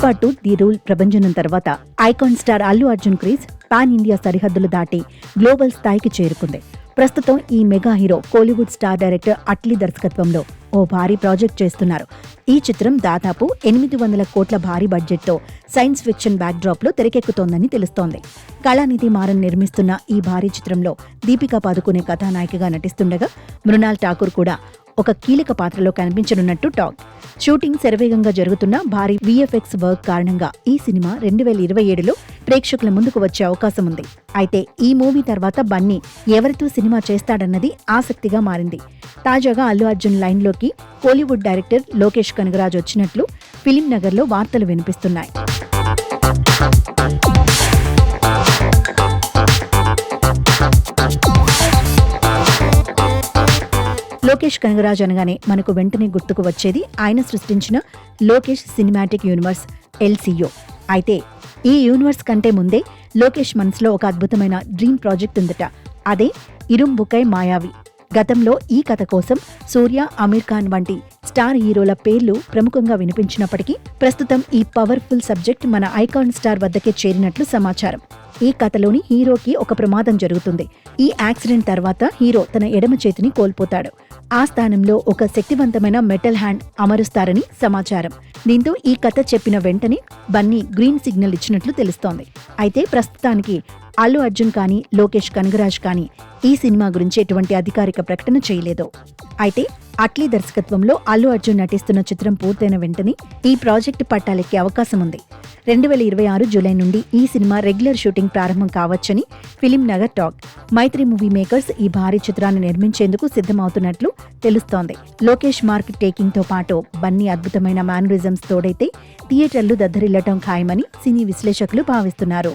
Pushpa 2 the rule ప్రభంజనం తర్వాత icon star Allu Arjun craze pan India సరిహద్దులు దాటి గ్లోబల్ స్థాయికి చేరుకుంది. ప్రస్తుతం ఈ mega hero Kollywood star director Atlee దర్శకత్వంలో ఓ భారీ ప్రాజెక్ట్ చేస్తున్నారు. ఈ చిత్రం దాదాపు 800 కోట్ల భారీ బడ్జెట్తో సైన్స్ ఫిక్షన్ బ్యాక్డ్రాప్ లో తెరకెక్కుతోందని తెలుస్తోంది. కళానిధి మారన్ నిర్మిస్తున్న ఈ భారీ చిత్రంలో దీపికా పదుకునే కథానాయికగా నటిస్తుండగా మృణాల్ ఠాకూర్ కూడా ఒక కీలక పాత్రలో కనిపించనున్నట్టు టాక్. షూటింగ్ శరవేగంగా జరుగుతున్న భారీ విఎఫ్ఎక్స్ వర్క్ కారణంగా ఈ సినిమా 2027లో ప్రేక్షకుల ముందుకు వచ్చే అవకాశం ఉంది. అయితే ఈ మూవీ తర్వాత బన్నీ ఎవరితో సినిమా చేస్తాడన్నది ఆసక్తిగా మారింది. తాజాగా అల్లు అర్జున్ లైన్లోకి కోలీవుడ్ డైరెక్టర్ లోకేష్ కనగరాజ్ వచ్చినట్లు ఫిలిం నగర్లో వార్తలు వినిపిస్తున్నాయి. లోకేష్ కనగరాజ్ అనగానే మనకు వెంటనే గుర్తుకు వచ్చేది ఆయన సృష్టించిన లోకేష్ సినిమాటిక్ యూనివర్స్ LCU. అయితే ఈ యూనివర్స్ కంటే ముందే లోకేష్ మనసులో ఒక అద్భుతమైన డ్రీమ్ ప్రాజెక్ట్ ఉందట. అదే ఇరుంబుకై మాయావి. గతంలో ఈ కథ కోసం సూర్య, అమీర్ ఖాన్ వంటి స్టార్ హీరోల పేర్లు ప్రముఖంగా వినిపించినప్పటికీ ప్రస్తుతం ఈ పవర్ఫుల్ సబ్జెక్ట్ మన ఐకాన్ స్టార్ వద్దకే చేరినట్లు సమాచారం. ఈ కథలోని హీరోకి ఒక ప్రమాదం జరుగుతుంది. ఈ యాక్సిడెంట్ తర్వాత హీరో తన ఎడమ చేతిని కోల్పోతాడు. ఆ స్థానంలో ఒక శక్తివంతమైన మెటల్ హ్యాండ్ అమరుస్తారని సమాచారం. దీంతో ఈ కథ చెప్పిన వెంటనే బన్నీ గ్రీన్ సిగ్నల్ ఇచ్చినట్లు తెలుస్తోంది. అయితే ప్రస్తుతానికి అల్లు అర్జున్ కానీ లోకేష్ కనగరాజ్ కానీ ఈ సినిమా గురించి ఎటువంటి అధికారిక ప్రకటన చేయలేదు. అయితే అట్లీ దర్శకత్వంలో అల్లు అర్జున్ నటిస్తున్న చిత్రం పూర్తయిన వెంటనే ఈ ప్రాజెక్టు పట్టాలెక్కే అవకాశం ఉంది. 2026 జూలై నుండి ఈ సినిమా రెగ్యులర్ షూటింగ్ ప్రారంభం కావచ్చని ఫిలిం నగర్ టాక్. మైత్రి మూవీ మేకర్స్ ఈ భారీ చిత్రాన్ని నిర్మించేందుకు సిద్ధమవుతున్నట్లు తెలుస్తోంది. లోకేష్ మార్క్ టేకింగ్ తో పాటు బన్నీ అద్భుతమైన మ్యానరిజమ్స్ తోడైతే థియేటర్లు దద్దరిల్లటం ఖాయమని సినీ విశ్లేషకులు భావిస్తున్నారు.